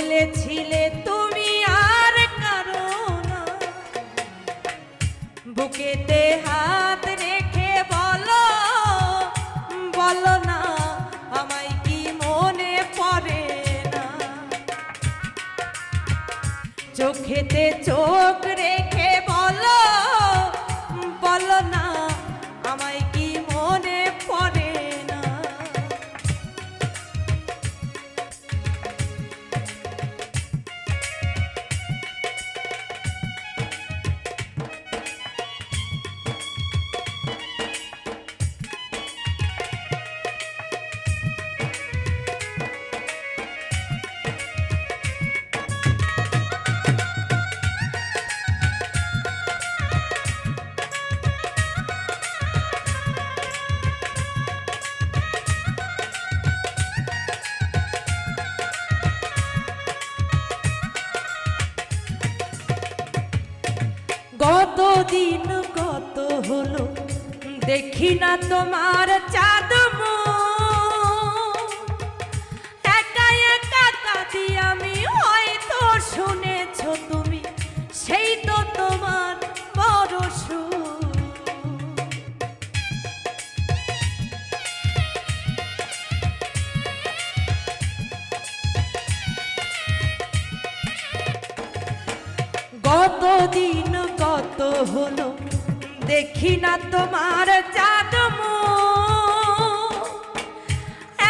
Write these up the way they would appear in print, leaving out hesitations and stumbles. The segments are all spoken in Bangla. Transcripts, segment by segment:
বলেছিলে তুমি আর কারো না, বুকেতে হাত রেখে বলো, বলো না আমায় কি মনে পড়ে না। চোখেতে চোখ রেখে বলো, বলো না আমায় কি মনে পড়ে না। কতদিন কত হলো দেখি না তোমার চাঁদ মুখ, একা একা কাঁদি আমি, হয়তো শুনেছো তুমি, সেই তো তোমার বড় সুখ। কতদিন কত হলো দেখি না তোমার চাঁদ মুখ,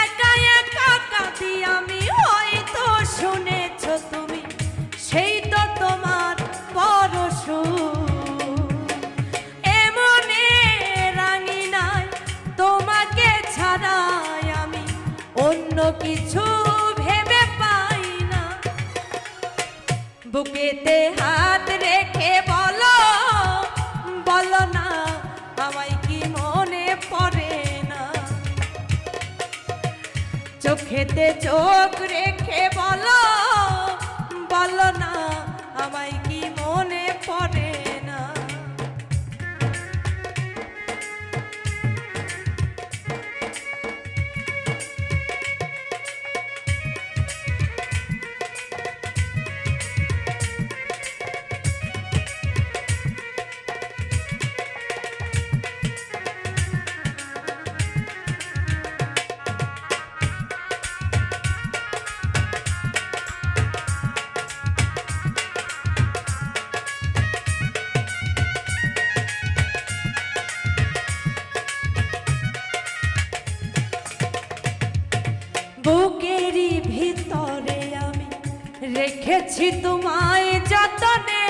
একা একা কাঁদি আমি, হয়তো শুনেছো তুমি, সেই তো তোমার বড় সুখ। এমনে রাঙি নাই তোমাকে ছাড়াই আমি, অন্য কিছু ভেবে পাই না। বুকেতে হাত রেখে বলো, বলো না আমায় কি মনে পড়ে না। চোখেতে চোখ রেখে বলো, বলো না আমায় কি মনে পড়ে না। বুকেরই ভিতরে আমি রেখেছি তোমায় যতনে,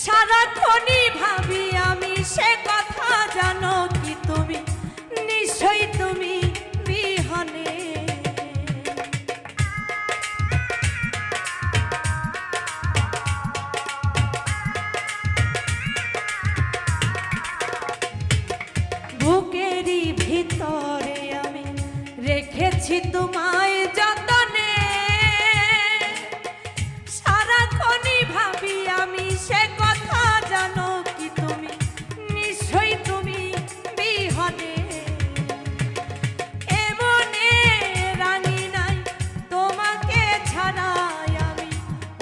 সারাক্ষণই ভাবি আমি সে কথা, জানো কি তুমি, নিশ্চয়ই তুমি বিহনে। বুকেরই ভিতরে আমি রেখেছি তোমায় যতনে, সারাক্ষণই ভাবি আমি সে কথা, জানো কি তুমি, নিশ্চয়ই তুমি বিহনে। এমনে রাঙি নাই তোমাকে ছাড়াই আমি,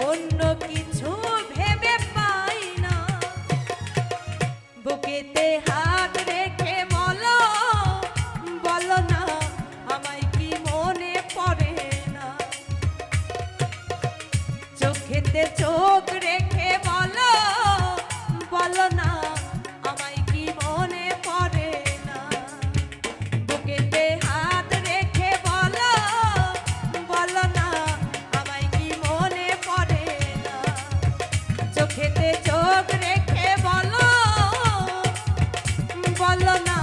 অন্য কিছু ভেবে পাই না। বুকেতে হাত রেখে বলো, বলো না আমায় কি মনে পড়ে না। চোখেতে চোখ রেখে বলো, বলো না আমায় কি মনে পড়ে না। বুকেতে হাত রেখে বলো, বলো না আমায় কি মনে পড়ে না। চোখেতে চোখ রেখে বলো, বলো না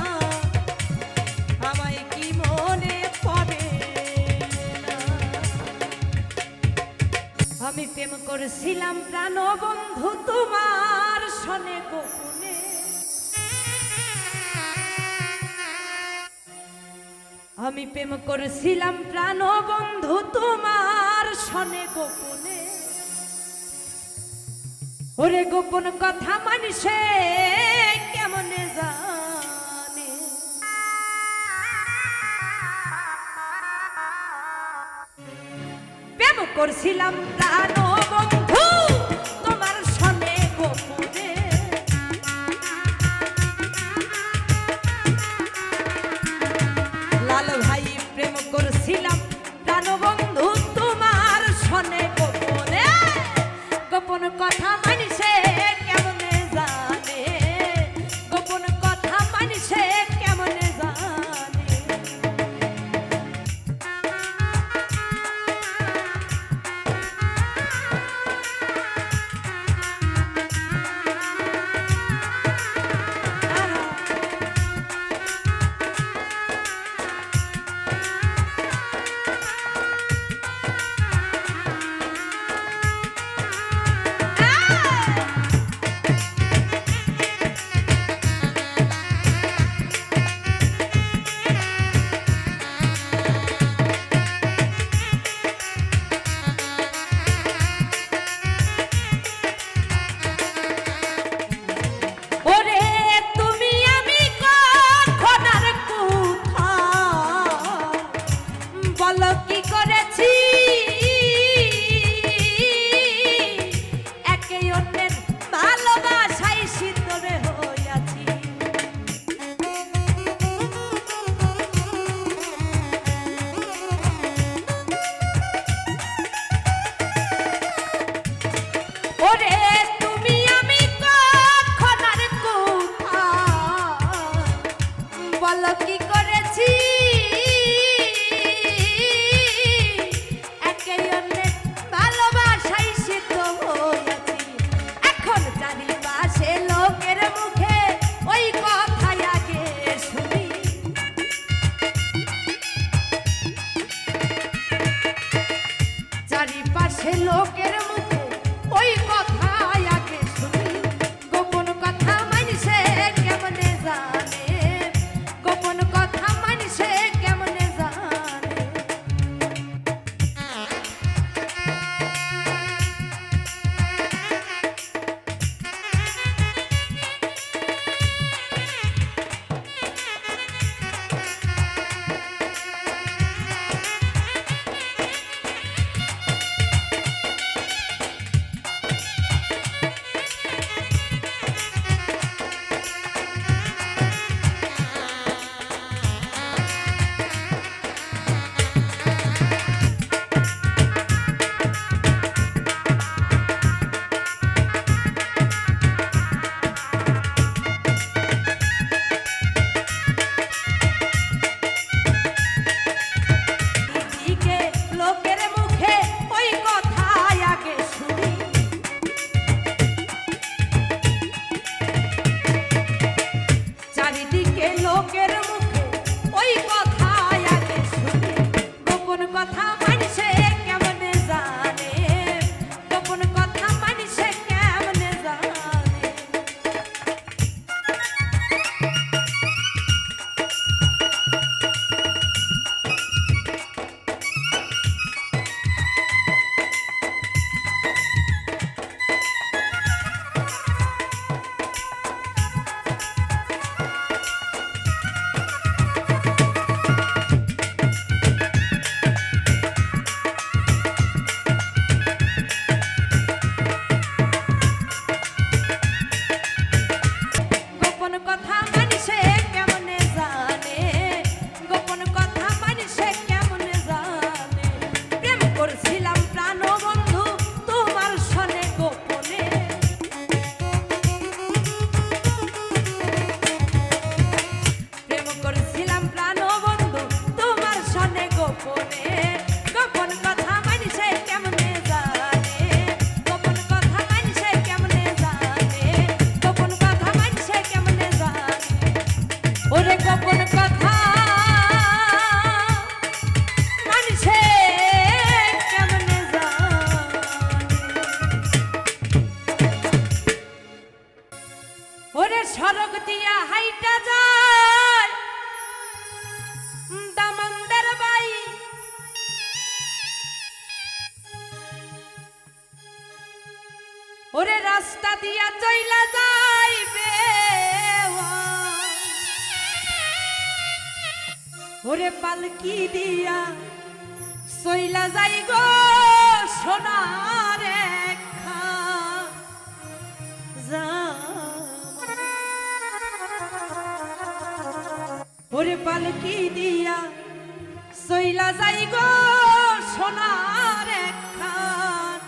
আমায় কি মনে পড়ে না। আমি প্রেম করেছিলাম প্রাণ বন্ধু তোমার সনে গোপনে, আমি প্রেম করেছিলাম প্রাণ বন্ধু তোমার সনে গোপনে। ওরে গোপন কথা মানুষে কেমনে জানে, করছিলাম প্রাণ বন্ধু তোমার সনে গোপনে লাল ভাই প্রেম করছিলাম প্রাণ বন্ধু তোমার সনে গোপনে গোপন কথা মানুষে কেমনে জানে গোপন কথা মানুষে কেমনে জানে কি করেছি একে অন্যের ভালোবাসায় সিদ্ধ হয়েছি এখন চারিপাশে লোকের মুখে ওই কথাই আগে শুনি চারিপাশে লোকের মুখে ওই কথাই আগে শুনি গোপন কথা মানুষে কেমনে জানে গোপন কথা মানুষে কেমনে জানে লোকের মুখে ওই কথাই আগে শুনি গোপন কথা মানুষে কেমনে জানে গোপন কথা মানুষে কেমনে জানে সড়ক দিয়া হাইটা যায় দামনদের বাই ওরে রাস্তা দিয়া চইলা যাইবে ওরে পালকি দিয়া চইলা যাই গো সোনার একখান ওরে পালকি দিয়া সইলা যাই গো সোনার একখান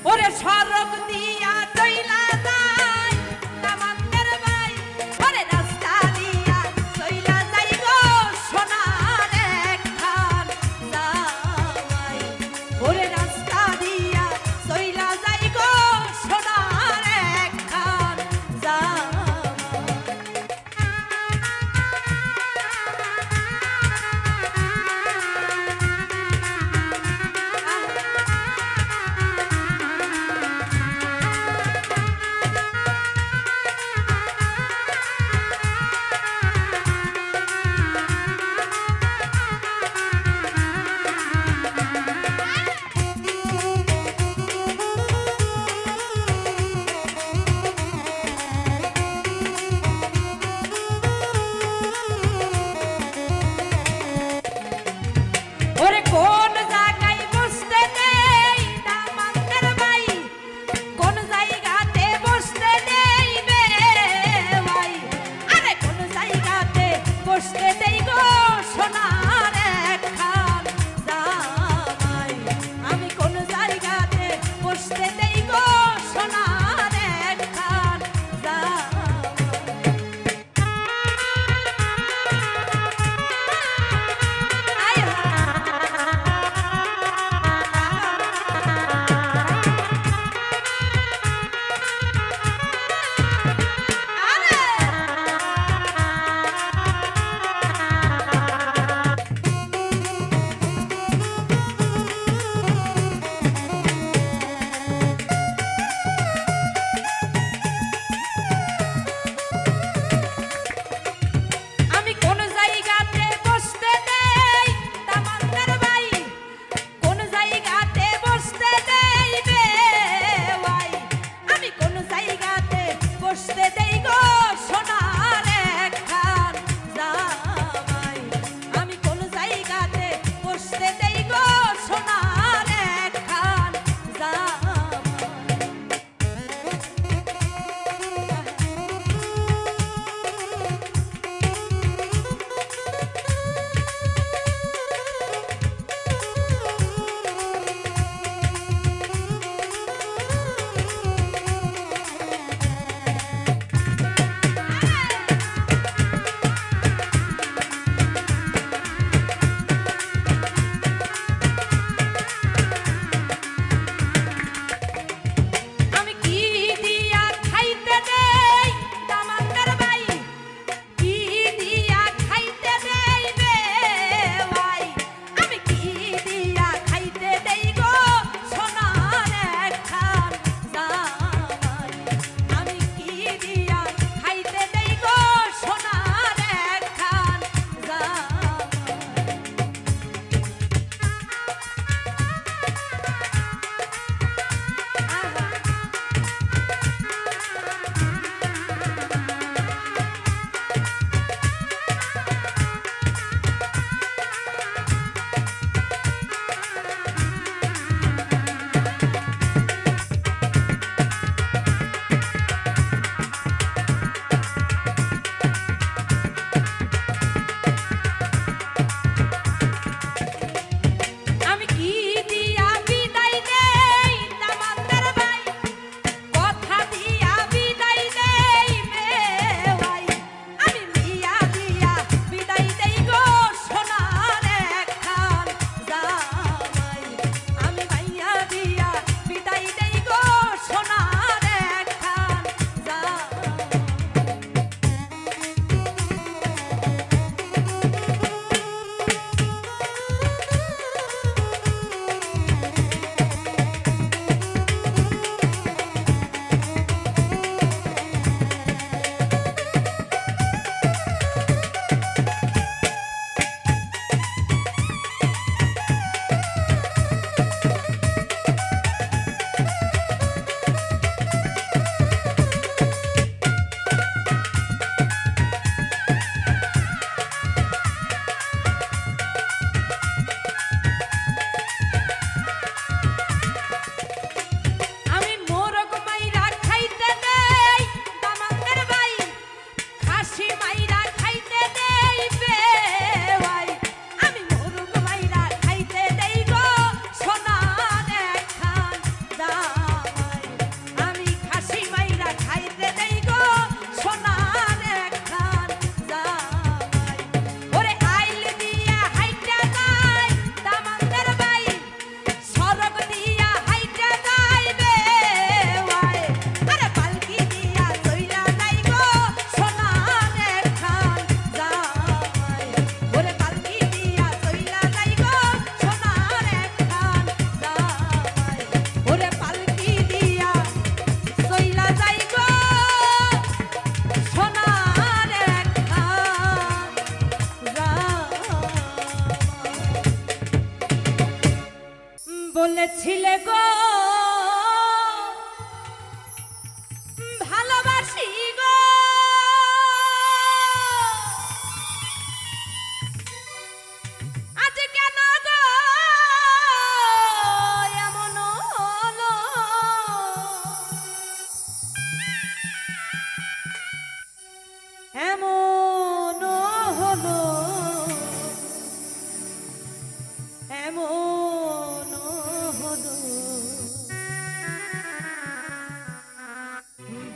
ওরে সড়ক দিয়া চইলা যাই তামান্দের ভাই ওরে রাস্তা দিয়া চইলা যাই গো সোনার একখান জামাই ওরে রাস্তা দিয়া চইলা যাই গো সোনার একখান জামাই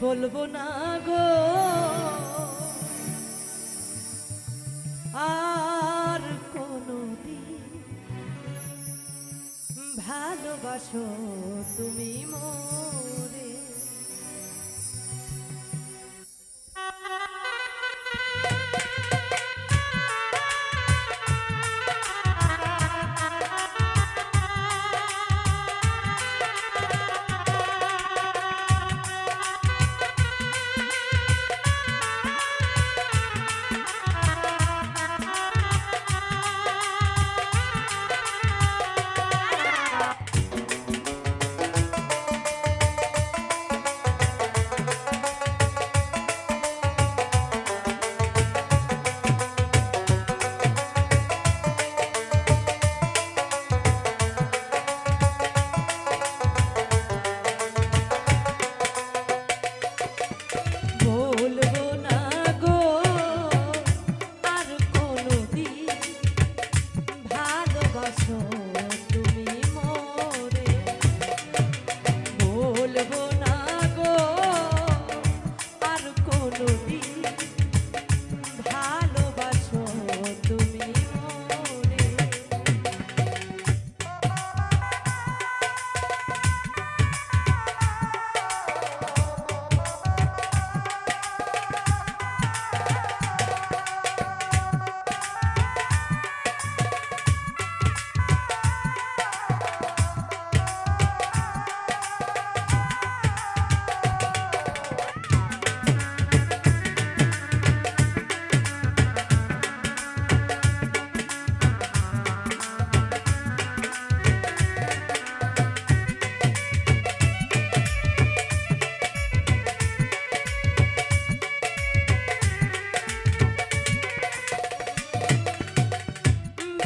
বলবো না গো আর কোনদিন ভালোবাসো তুমি মোরে। বলবো না গো আর কোনদিন ভালোবাসো তুমি মোরে। বলবো না গো আর কোনদিন ভালোবাসো তুমি মোরে।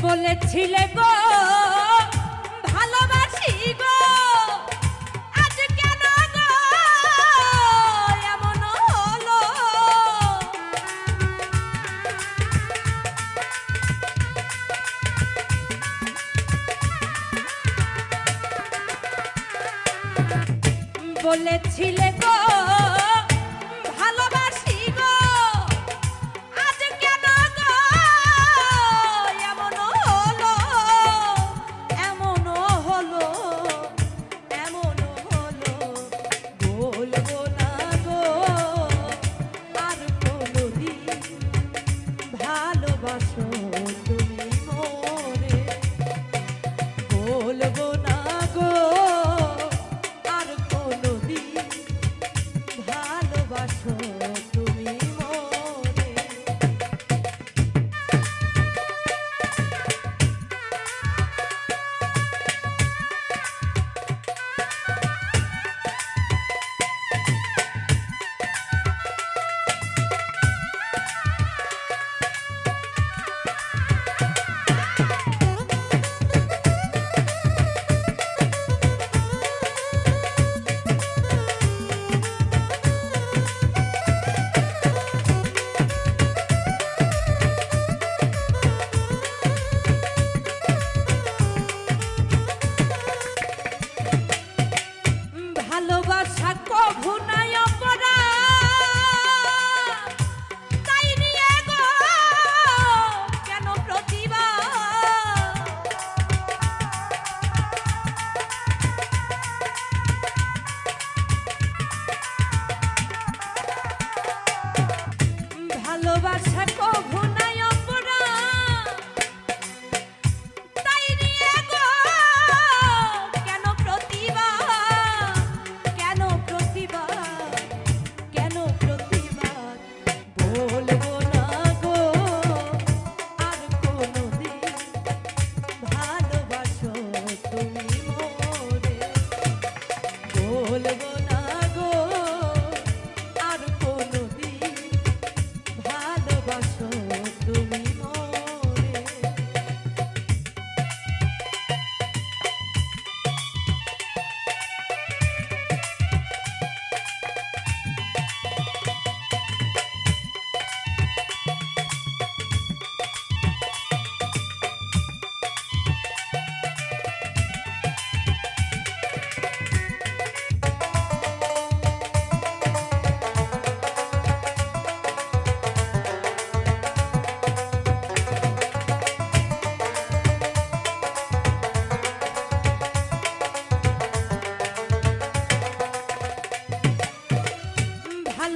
বলেছিলে গো ভালোবাসি গো, আজ কেন গো এমন হলো। বলেছিলে গো ভালোবাসি গো, আজ কেন গো এমন হলো, এমন হলো, এমন হলো। বলবো না গো আর কোনদিন ভালোবাসো তুমি মোরে। বলবো না গো আর কোনদিন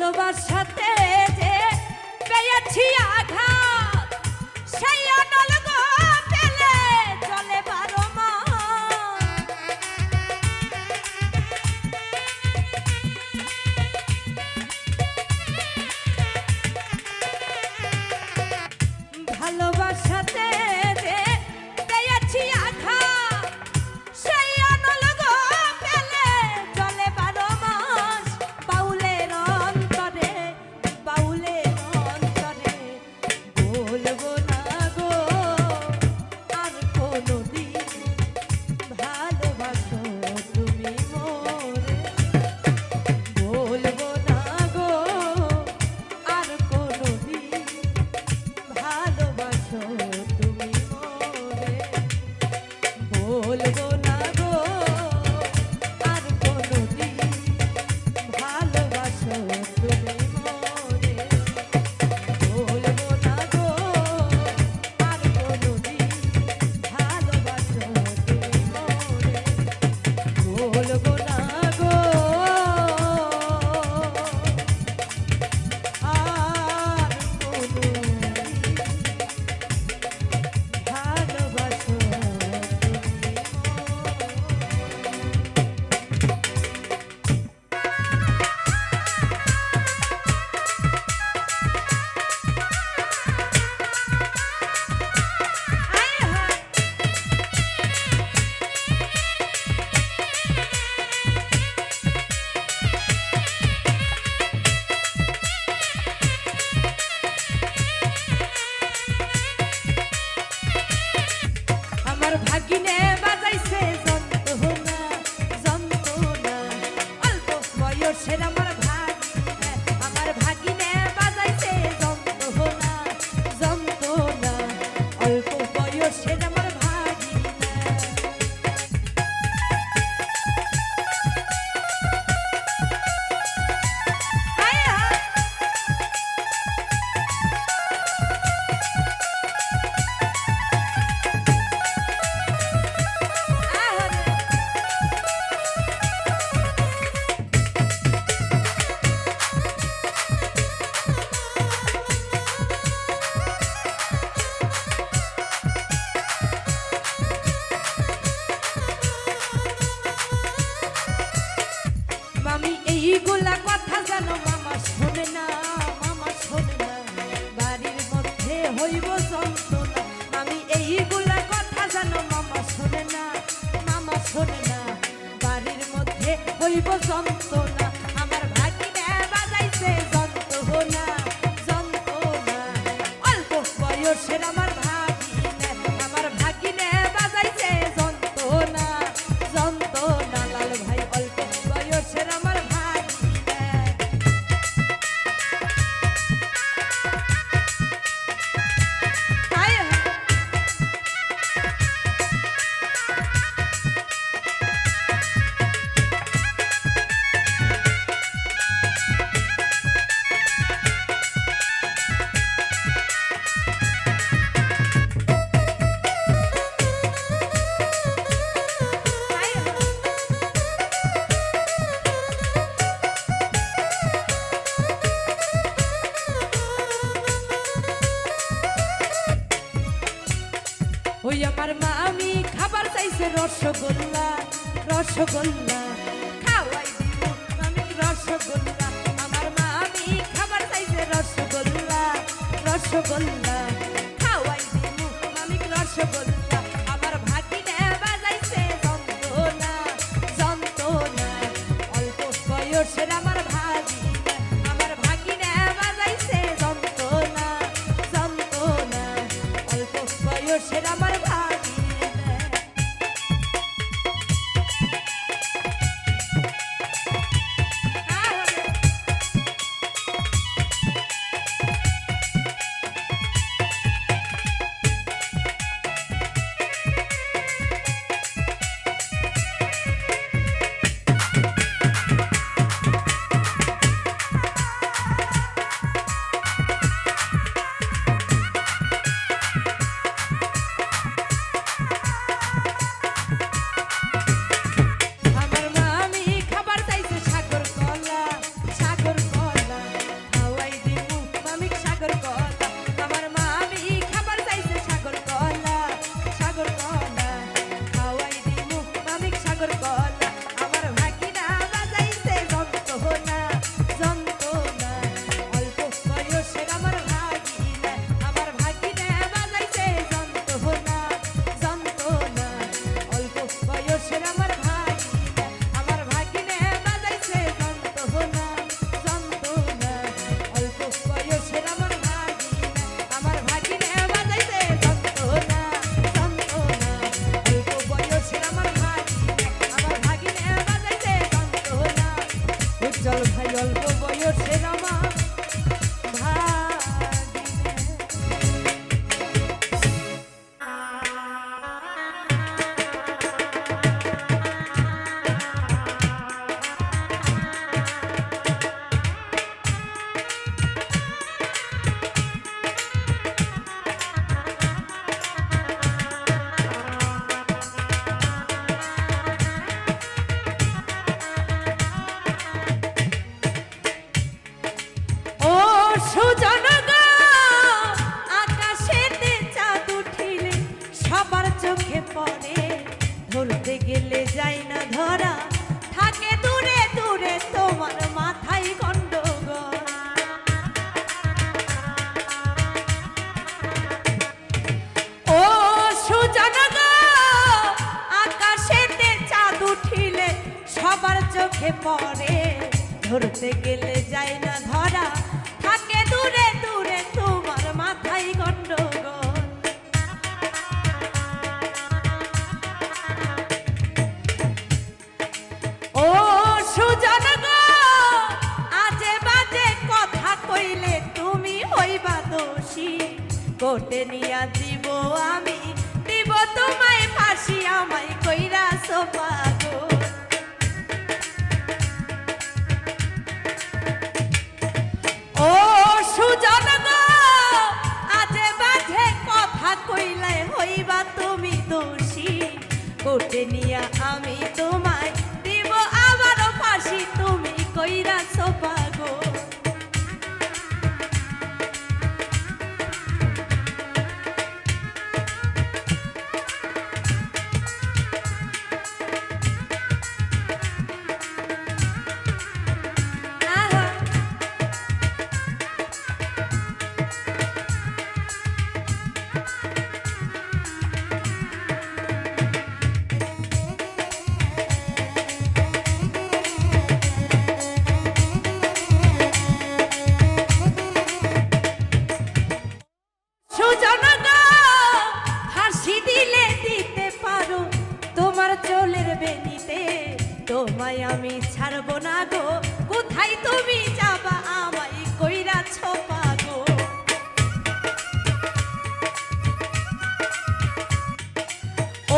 ভালোবাসাতে যে পেয়েছি আঘাত সেই অনল গো পেলে চলে 12 মাস ভালোবাসাতে যে পেয়েছি আঘাত সেই অনল গো পেলে চলে 12 মাস বাউলের অন্তরে বলবো না গো আর কোনদিন ভালোবাসো তুমি মোরে বলবো না গো আর কোনদিন ভালোবাসো তুমি মোরে বলবো না গো আর কোনদিন ভালোবাসো তুমি মোরে বলবো না গো আর কোনদিন ভালোবাসো তুমি মোরে বলবো না গো আর কোনদিন ভালোবাসো আমার ভাগিনে বাজাইছে যন্ত্রণা অল্প বয়সের আমার ভাগিনে বাজাইছে যন্ত্রণা অল্প বয়সের আমার ভাগিনা মামি এইগুলা কথা জানো মামা শোনে না বাড়ির মধ্যে হইব যন্ত্রণা মামি এইগুলা কথা জানো মামা শোনে না বাড়ির মধ্যে হইব যন্ত্রণা আমার ভাগিনে বাজাইছে যন্ত্রণা অল্প বয়সের আমার ভাগিনে বাজাইছে যন্ত্রণা লাল ভাই অল্প বয়সের আমার ভাগিনা ওই আমার মামি খাবার চাইছে রসগোল্লা খাওয়াই দিব মামি রসগোল্লা আমার মামি খাবার চাইছে রসগোল্লা খাওয়াই দিব মামি রসগোল্লা আমার ভাগিনে বাজাইছে যন্ত্রণা অল্প বয়সের আমার ভাগিনে বাজাইছে যন্ত্রণা অল্প বয়সের আমার অল্প বয়সের আমার ভাগিনে। ধরতে গেলে যাই না ধরা, থাকে দূরে দূরে তোমার মাথায় গন্ডগোল। ও সুজন গো, আকাশেতে চাঁদ উঠিলে সবার চোখে পড়ে, ধরতে গেলে যাই না ধরা, থাকে দূরে দূরে তোমার মাথায় গন্ডগোল। ও সুজন গো, আজে বাজে কথা কইলে তুমি হইবা দোষী, কোর্টে নিয়া দিব আমি, দিব তোমায় ফাঁসি, আমায় কইরাছো পাগল। ও সুজন গো, আজে বাজে কথা কইলে হইবা তুমি দোষী, কোর্টে নিয়া আমি তোমায় দিব আবারও ফাঁসি, তুমি কইরাছো পাগল। চোলের বেনিতে তোমায় আমি ছাড়বো না গো, কোথায় তুমি যাবা আমায় কইরাছো পাগল।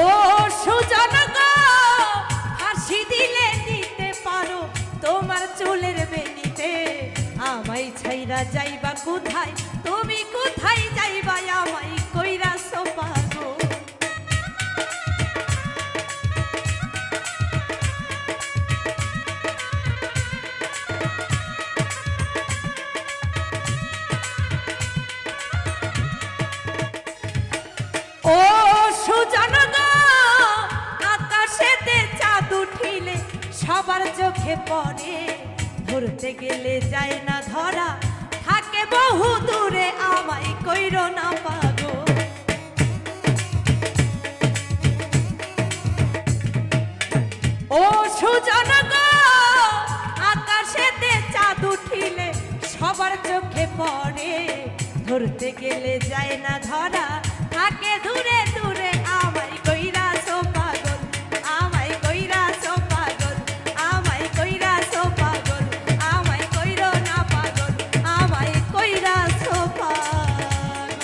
ও সুজন গো, ফাঁসি দিলে দিতে পারো তোমার চুলের বেনিতে, আমায় ছাইরা যাইবা কোথায়, তুমি কোথায় যাইবা আমায় কইরাছো পাগল। ও সুজন গো, আকাশেতে চাঁদ উঠিলে সবার চোখে পড়ে, ধরতে গেলে যায় না ধরা, থাকে বহু দূরে আমায় কইরো না পাগল। ও সুজন গো, আকাশেতে চাঁদ উঠিলে সবার চোখে পড়ে, ধরতে গেলে যায় না ধরা, থাকে দূরে দূরে আমায় কইরাছো পাগল, আমায় কইরাছো পাগল, আমায় কইরাছো পাগল, আমায় কইরো না পাগল, আমায় কইরাছো পাগল।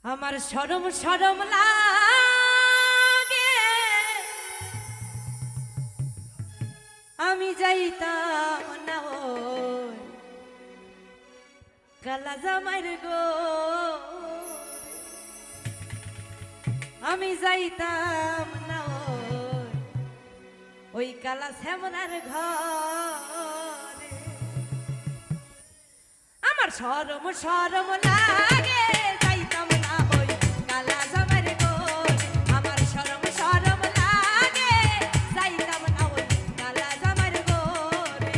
আমার শরম শরম লাগে, আমি যাইতাম না ওই কালা জামাইর গো, আমি যাইতাম না ওই কালা শ্যামলার ঘরে। আমার শরম শরম লাগে, যাইতাম না ওই কালা জামাইর ঘরে। আমার শরম শরম লাগে, যাইতাম না ওই কালা জামাইর ঘরে।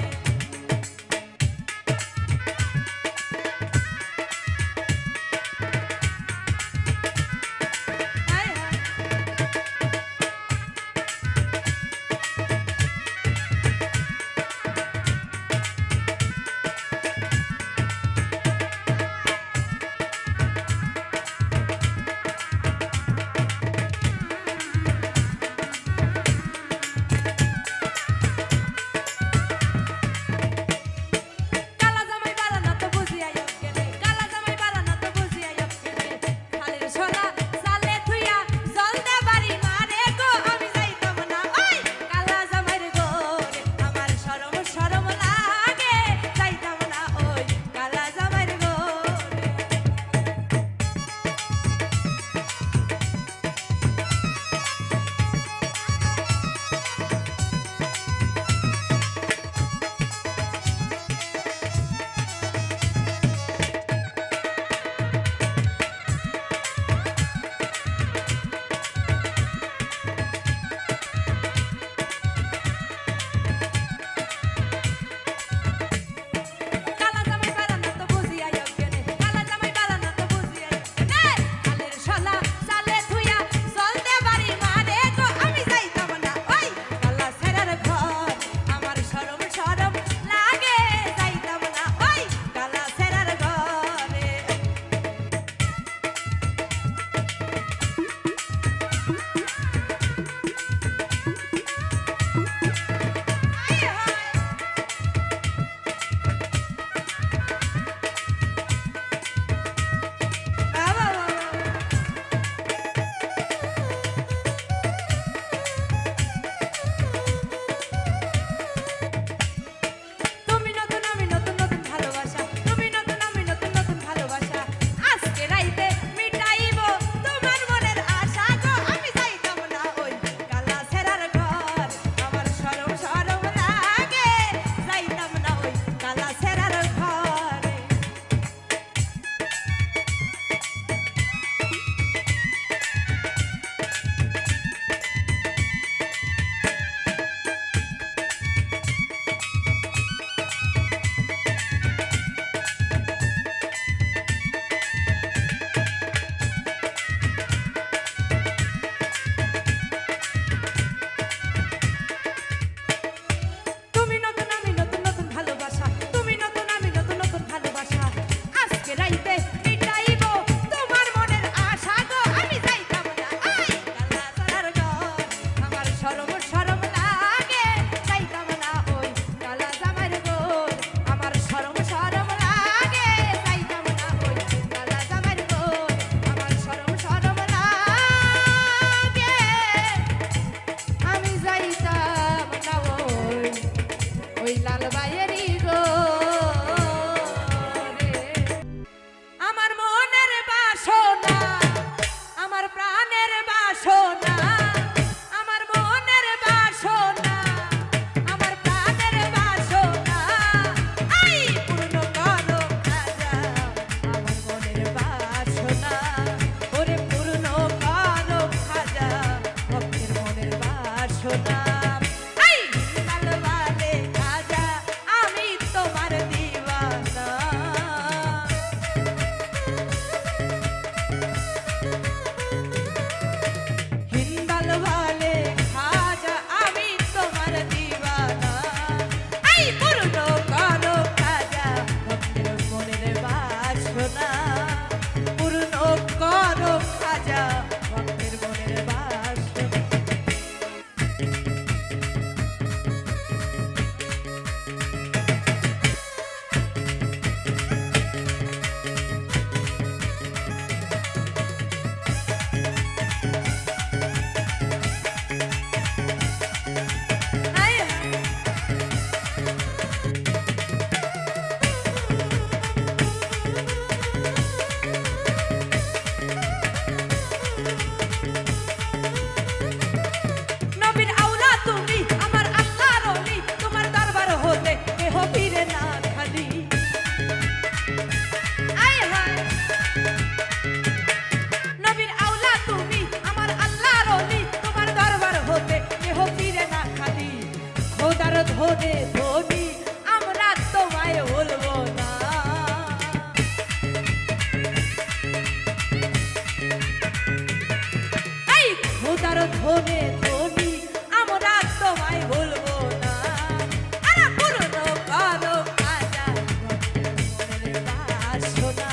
খোদার ধনে ধনি আমরা তোমায় ভুলবো না। এই খোদার ধনে ধনি আমরা তোমায় ভুলবো না। আরে পূর্ণ করো খাজা মনের বাসনা,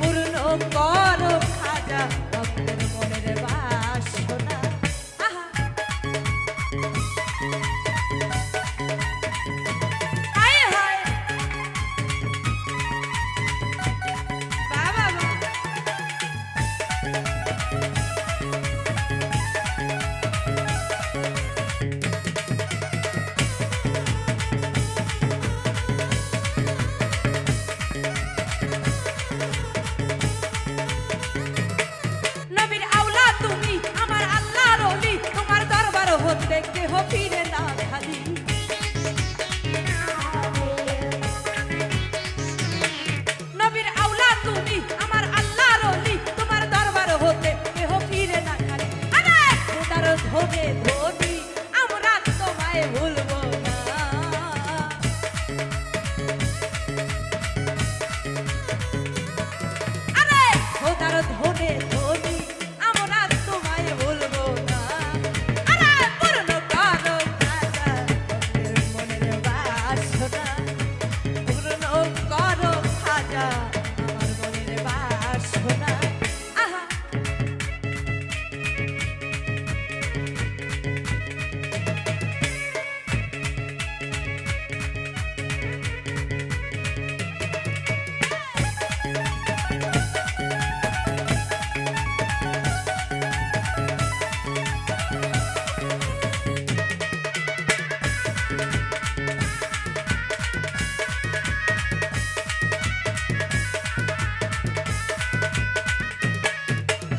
পূর্ণ করো খাজা ভক্তের মনের বাসনা। আহা হায় হায় বাবা নবীর আওলা তুমি আমার আল্লাহর ওলি, তোমার দরবার হতে কেহ ফিরে না খালি। নবীর আওলা তুমি আমার আল্লাহর ওলি, তোমার দরবার হতে কেহ ফিরে না খালি। আরে খোদার ধনে ধনি আমরা তোমায় ভুলবো না। আরে খোদার ধনে ধনি আমরা তোমায় ভুলবো না। আরে পূর্ণ করো খাজা ভক্তের মনের বাসনা, পূর্ণ করো খাজা আমার মনের বাসনা। আহা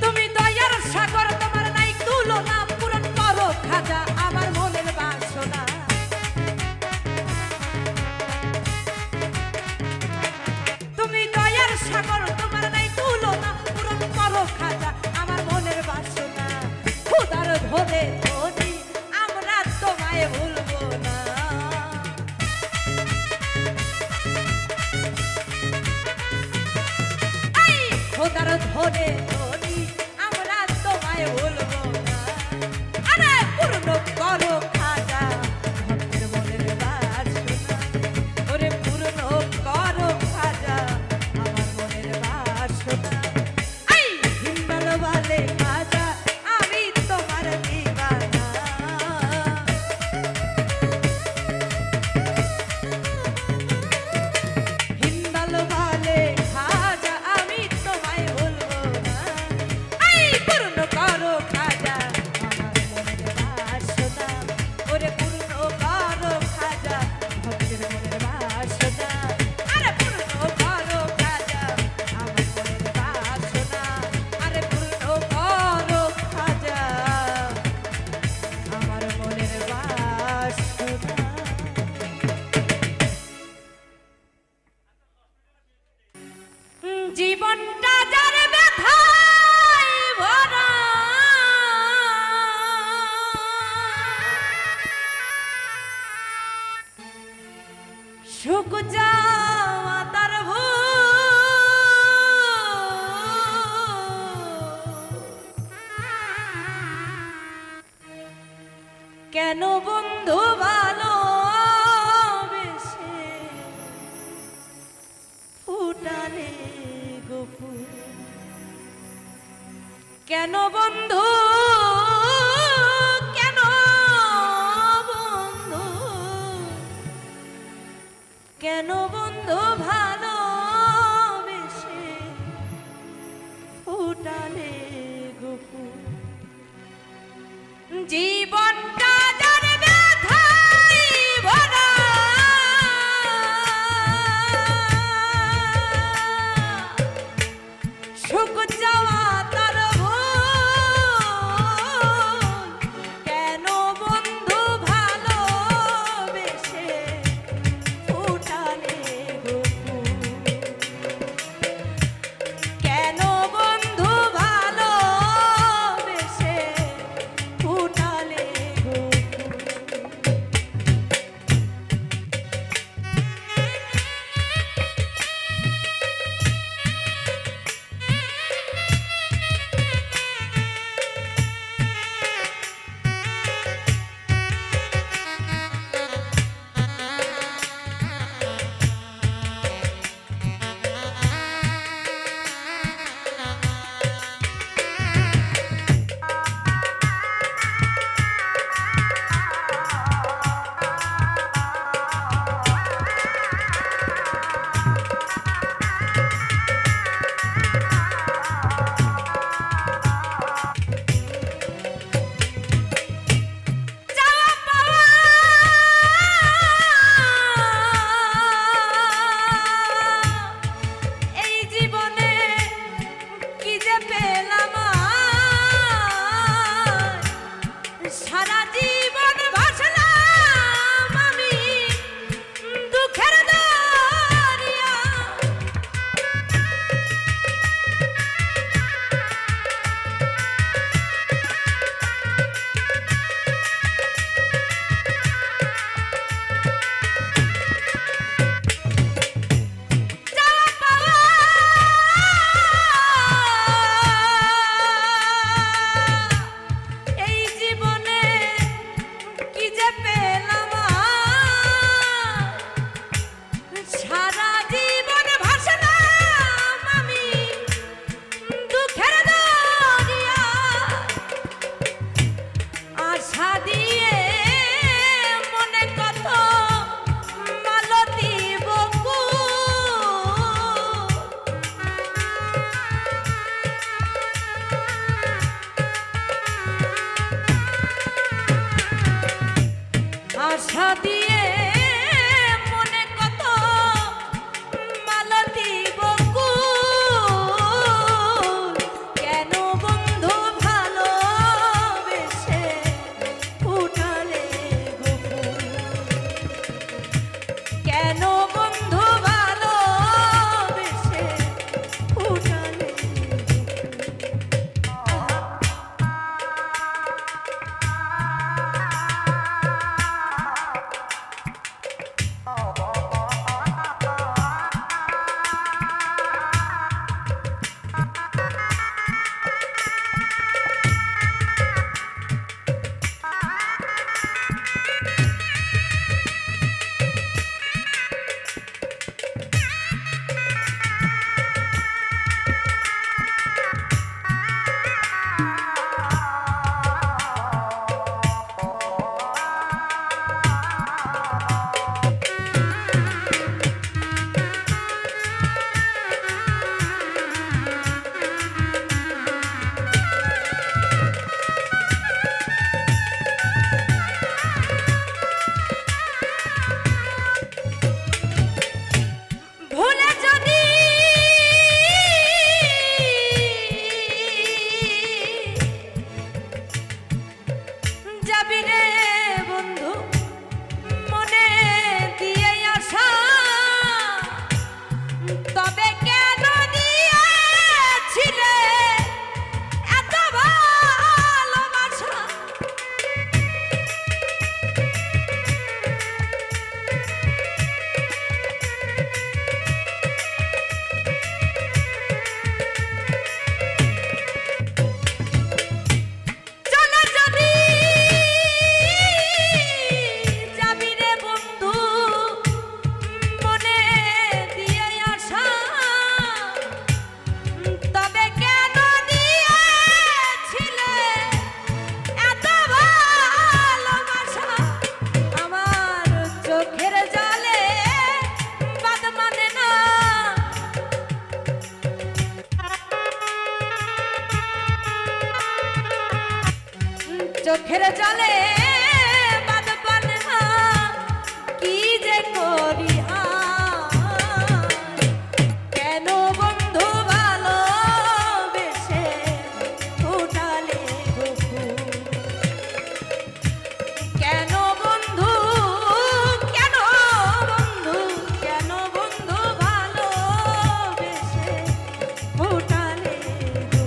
তুমি দয়ার সাগর, তোমার নাই তুলনা, পূরণ করো খাজা আমার মনের বাসনা। তুমি দয়ার সাগর, তোমার নাই তুলনা, পূরণ করো খাজা আমার মনের বাসনা। খোদার ধনে ধনি আমরা তোমায় ভুলবো না। এই খোদার ধনে ধনি আমরা তোমায় ভুলবো না। আরে পূর্ণ করো খাজা ভক্তের মনের বাসনা, ওরে পূর্ণ করো খাজা আমার মনের বাসনা। এই হিম্বল বলে খাজা আমি তোমার দিওয়ানা। হিম্বল বলে খাজা আমি তোমায় ভুলবো না। এই পূর্ণ করো খাজা আমার মনের বাসনা, ওরে পূর্ণ করো খাজা ভক্তের মনের বাসনা। আরে পূর্ণ করো খাজা আমার মনের বাসনা, আরে পূর্ণ করো খাজা আমার মনের বাসনা। জীবনটা যার ব্যথায় ভরা, সুখ যাওয়া তার কেন বন্ধু ভালোবেসে ফুটালে গোপুর, কেন বন্ধু, কেন বন্ধু, কেন বন্ধু ভালোবেসে ফুটালে গোপুর। জীবনটা যার ব্যথায় ভরা, সুখ যাওয়া তার ভুল, কেন বন্ধু ভালোবেসে ফুটালে গোপুর। আশা দিয়ে মনে কত মালা দিব কুল, কেন বন্ধু ভালোবেসে ফুটালে গো ফুল, কেন বন্ধু ভালোবেসে ফুটালে চোখের জলে বাদ পানে না, কি যে করি কেন বন্ধু ভালোবেসে ফুটালে গো ফুল, কেন বন্ধু কেন বন্ধু কেন বন্ধু ভালোবেসে ফুটালে গো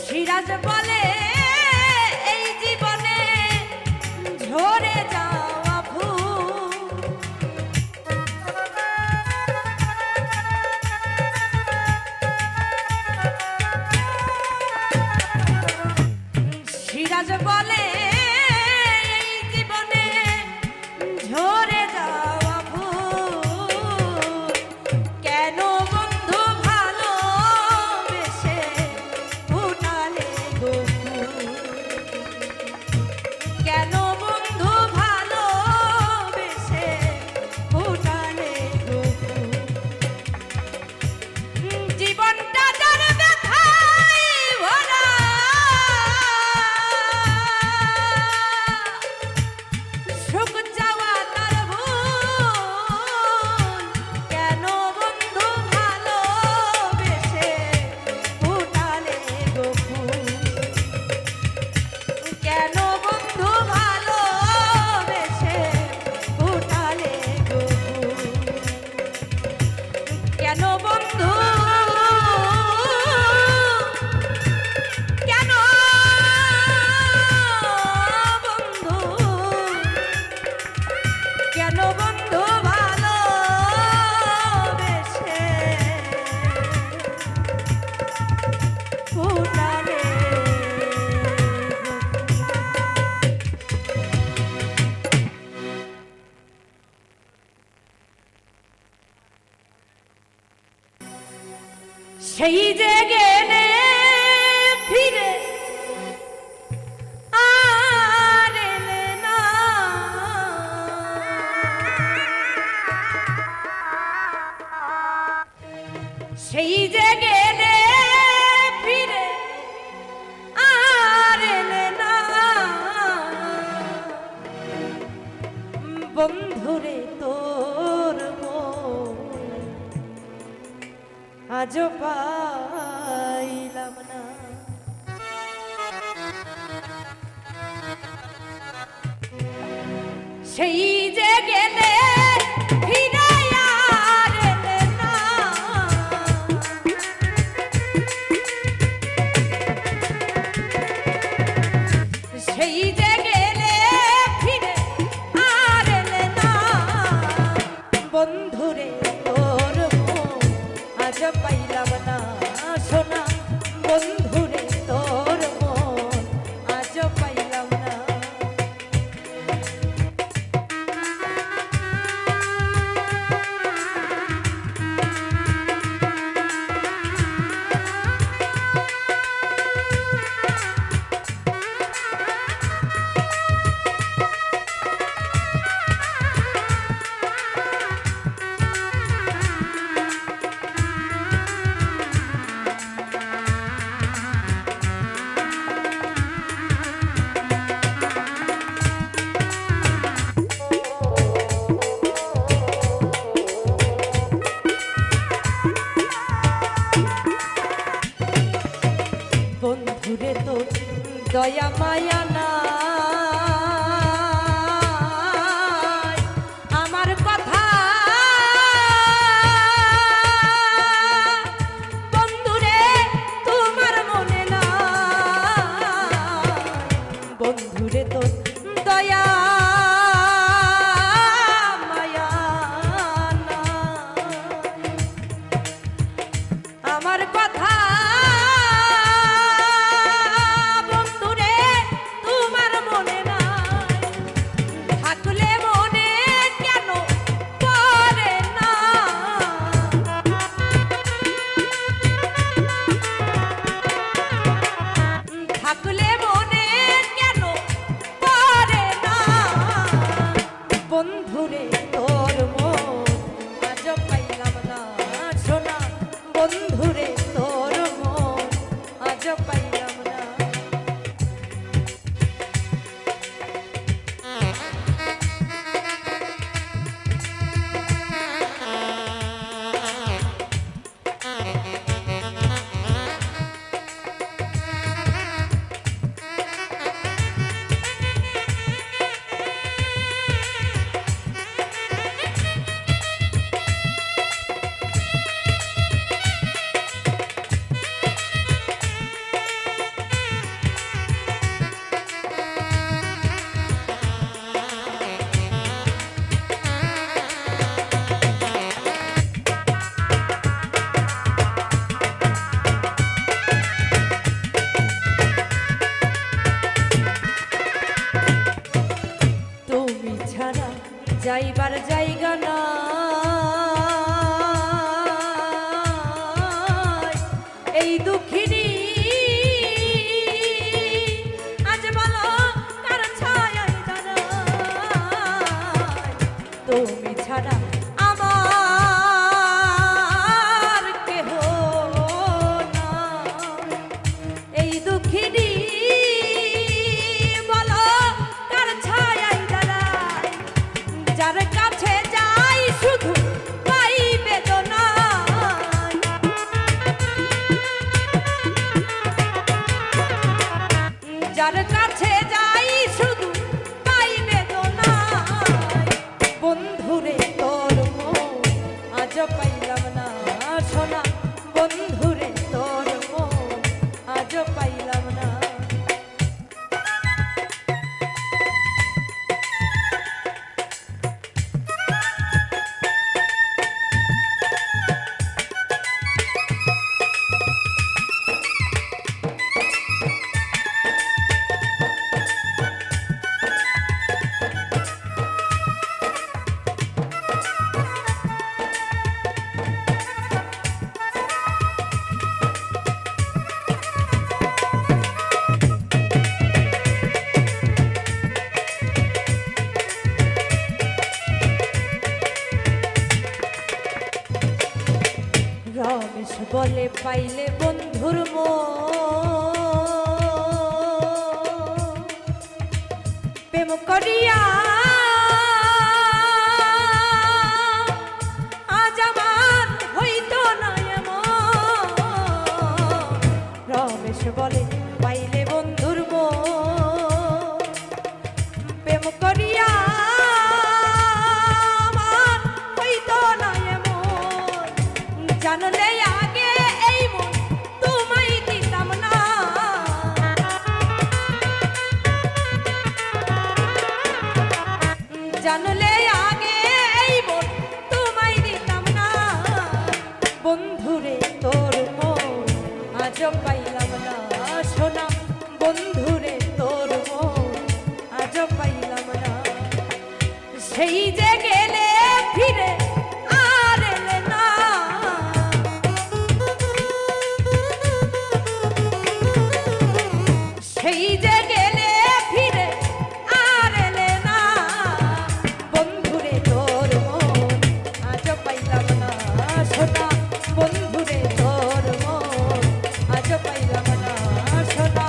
সিরাজ বলে এই জীবনে ঝরে যাওয়া ফুল, সিরাজ বলে এই জীবনে ঝরে যাওয়া ফুল, কেন বন্ধু ভালোবেসে সেই যে গেলে ফিরে আর এলে না, সেই যে গেলে ফিরে আর এলে না, বন্ধুরে তোর আজ পাইলাম না। সেই যে গেলে ফিরে আর এলে না, সেই যে গেলে ফিরে আর এলে না, বন্ধুরে তোর আজ পাইলাম না সোনা, বন্ধুরে তোর মন আজ পাইলাম না। বন্ধুরে তো দয়া মায়া না, আমার কথা বন্ধুরে তোমার মনে না, বন্ধুরে তো দয়া মায়া না, আমার কথা বন্ধুরে তোর মন আজ পাইলাম না সোনা, বন্ধুরে তোর মন আজ পাইলাম না। যাইবার জায়গা না, এই দুঃখিনী আজ বলো কার ছায়ায় দাঁড়াই, তুমি ছাড়া আমার কেহ না, এই দুঃখিনী বলো কার ছায়ায় দাঁড়াই, যার কাছে যাই শুধু পাই বেদনা, যার কাছে যাই শুধু পাই বেদনা, বন্ধুরে তোর মন আজ পাইলাম না সোনা, বন্ধুরে তোর মন আজ পাইলাম না। পাইলে বন্ধুর প্রেম করিয়া আজ আমার হইতো না এমন। রমেশ বলে পাইলে বন্ধুর প্রেম করিয়া আমার হইতো না এমন। জানলে আগে এই মন তোমায় দিতাম না। জানলে আগে এই মন তোমায় দিতাম না। বন্ধুরে তোর মন আজ পাইলাম না সোনা। বন্ধুরে তোর মন আজ পাইলাম না। সেই যে গেলে ফিরে আর এলে না। সেই যে গেলে ফিরে আর এলে না। বন্ধুরে তোর মন আজ পাইলাম না সোনা। বন্ধুরে তোর মন আজ পাইলাম না সোনা।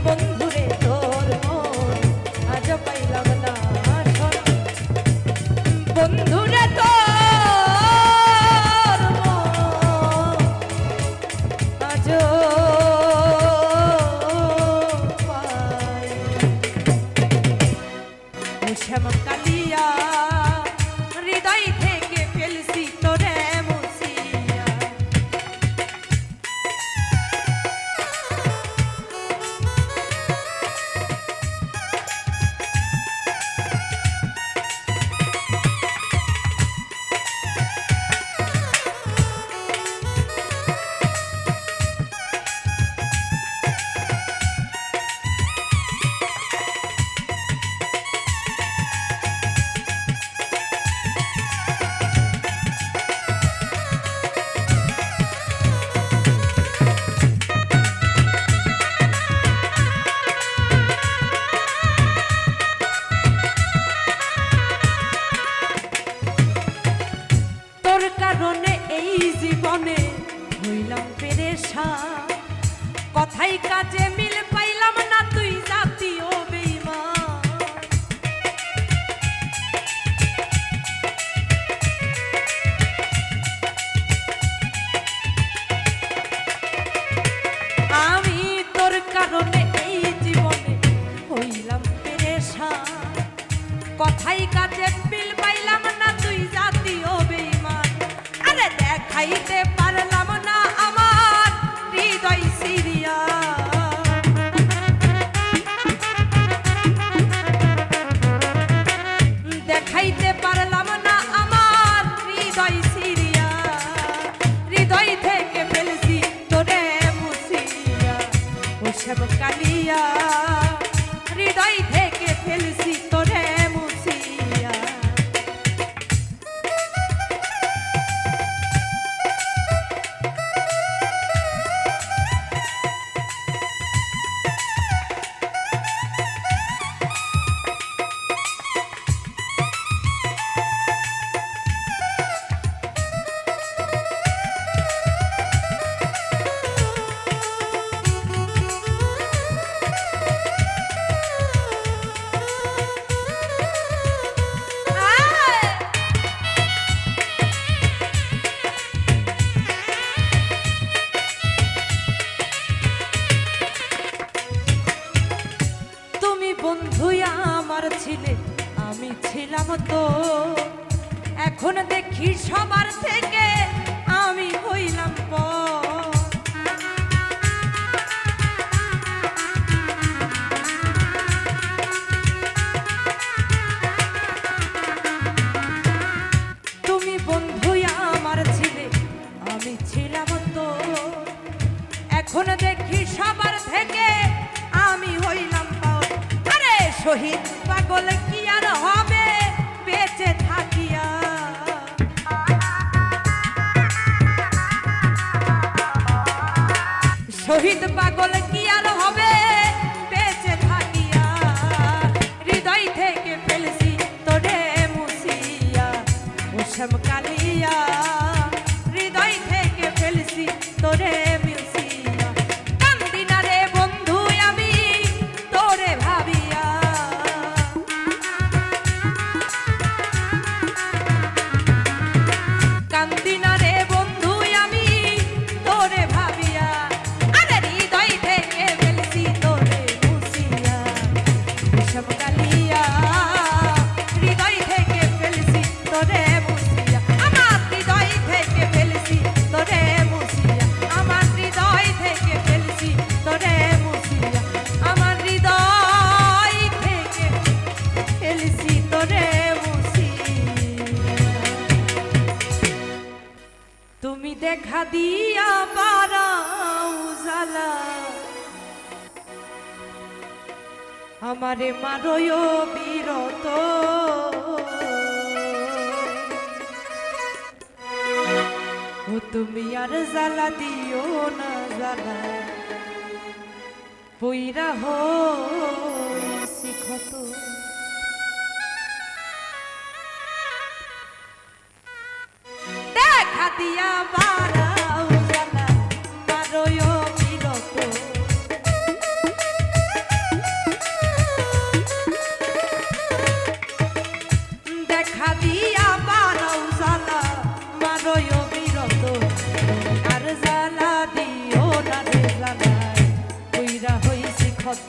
বন্ধুরে তোর মন আজ পাইলাম না সোনা। বন্ধুরে তোর মন আজ শ্যাম কালিয়া হৃদয় থেকে ফেলছি তোরে মুছিয়া। তোর কারণে এই জীবনে হইলাম পেরেশান। কথাই কাজে মিল পাইলাম না তুই জাতীয় বেঈমান। আমি তোর কারণে এই জীবনে হইলাম পেরেশান। কথাই কাজে মিল পাইলাম না তুই জাতীয় বেঈমান। আরে দেখাইতে পারলাম না আমার হৃদয় সিরিয়া। দেখাইতে পারলাম না আমার হৃদয় সিরিয়া। হৃদয় থেকে ফেলছি তোরে মুছিয়া। ও শ্যাম কালিয়া হৃদয় থেকে ফেলছি তোরে মুছিয়া। বন্ধু আমার ছিলে আমি ছিলাম তো। এখন দেখি সবার থেকে আমি হইলাম পর। তুমি বন্ধু আমার ছিলে আমি ছিলাম তো। এখন দেখি সবার থেকে আমি হইলাম পর। আরে শহীদ পাগল কি আর হবে বেঁচে থাকিয়া। শহীদ পাগল কি আর হবে বেঁচে থাকিয়া। হৃদয় থেকে ফেলছি তোরে মুছিয়া। ও শ্যাম কালিয়া হৃদয় থেকে ফেলছি তোরে আমারে মারয় বিরত ও তুমি আর জ্বালা দিও না জ্বালা পইরা হইছি ক্ষত দেখা দিয়া বাড়াও জ্বালা মারয় বিরত দেখা দিয়া বাড়াও জ্বালা মারয় বিরত আর জ্বালা দিও না রে জ্বালায় কইরা হইছি ক্ষত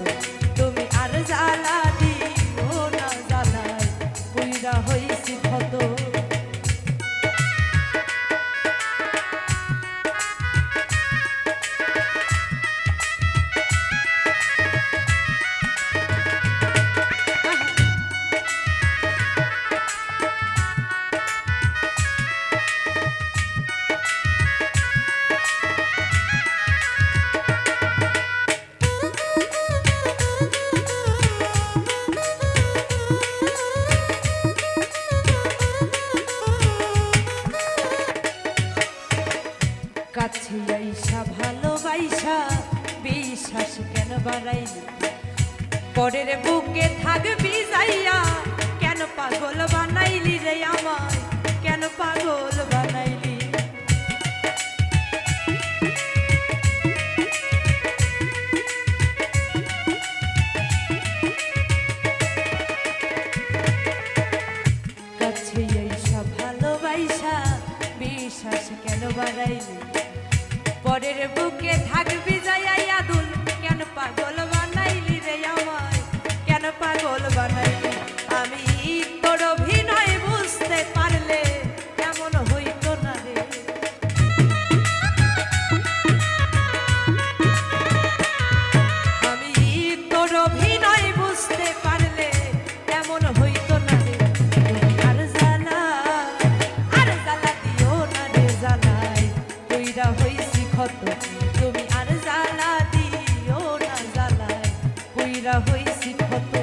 তুমি আর জ্বালা দিও না জ্বালায় কইরা হইছি ক্ষত কাছে আইসা ভালোবাইসা বিশ্বাস কেন বাড়াইলি পরের বুকে থাকবি যাইয়া কেন পাগল বানাইলি রে আমায় কেন পাগল বানাইলি কাছে আইসা ভালোবাইসা বিশ্বাস কেন বাড়াইলি পরের বুকে থাকবি যাইয়া দুল কেন পাগল বানাইলি রে আমায় কেন পাগল বানাইলি আমি তোর অভিনয় বুঝতে পারলে কেমন হইতো না রে আমি তোর অভিনয় বুঝতে পারলে কেমন হইতো না রে আর জ্বালা দিও না রে জ্বালায় কইরা হইছি ক্ষত তুমি আর জ্বালা দিও না জ্বালায় কইরা হইছি ক্ষত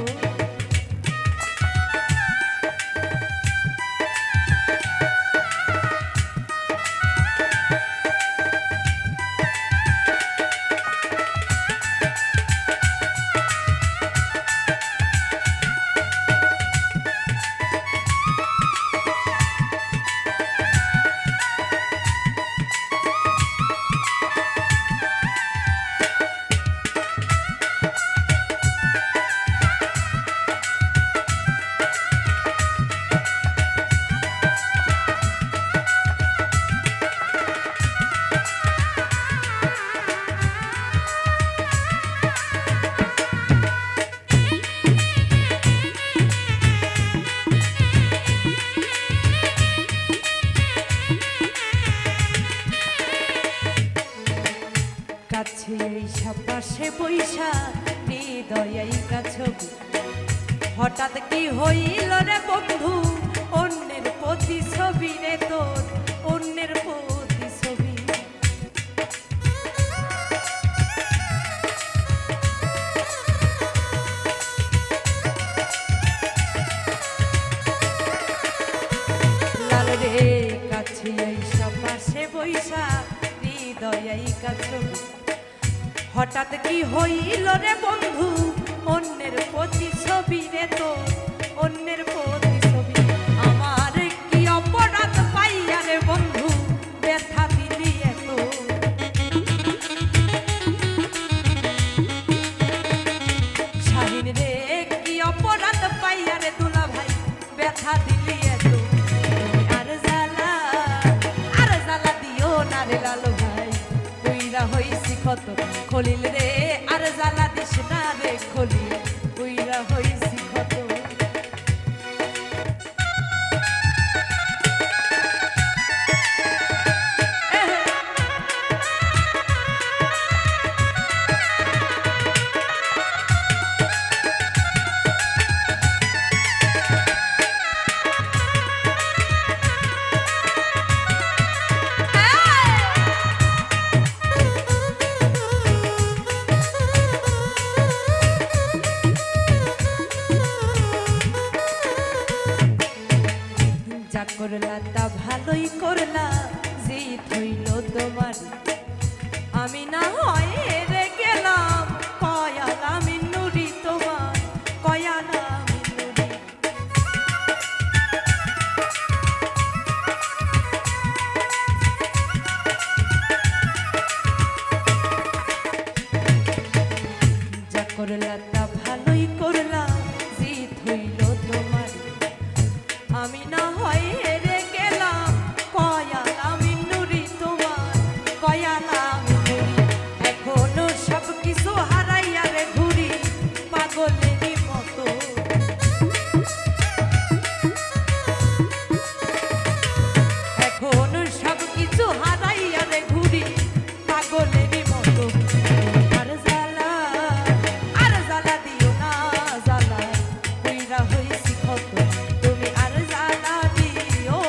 কাছে আইসা পাশে বইসা হৃদয় ছবি হঠাৎ কি হইল রে বন্ধু অন্যের প্রতিছবি রে তোর অন্যের প্রতিছবি লাল রে কাছে আইসা পাশে বইসা হৃদয় ছবি হঠাৎ কি হইল রে বন্ধু অন্যের প্রতিছবি রে তোর অন্যের প্রতিছবি আমার কি অপরাধ পাইয়া রে বন্ধু ব্যথা দিলি এত শাহিন রে কি অপরাধ পাইয়া রে দুলা ভাই ব্যথা দিলি এত আর জ্বালা দিও না রে লালু ভাই কইরা হইছি ক্ষত খলিল রে আর জ্বালা দিস না রে খলিল কইরা হইছি ক্ষত করলা তা ভালোই করলা, জিত হইল তোমার। আমি না হয় হেরে গেলাম, কয়ালা মিন্নুরি তোমার, কয়ালা মিন্নুরি। যা করলা তা ভালোই করলা, জিত হইল তোমার। আমি না হয় হেরে গেলাম, কয়ালা মিন্নুরি তোমার, কয়ালা মিন্নুরি। এখনো সব কিছু হারাইয়া রে ঘুরি পাগলেরই মতো। এখনো সব কিছু হারাইয়া রে ঘুরি পাগলেরই মতো। আর জ্বালা, আর জ্বালা দিও না, জ্বালা কইরা হইছি ক্ষত। তুমি আর জ্বালা দিও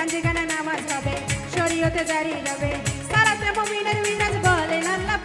পাঞ্জিখানা নামাজ হবে শরীয়তে জারি রবে সালাতে মুমিনের মিরাজ বলেন আল্লাহ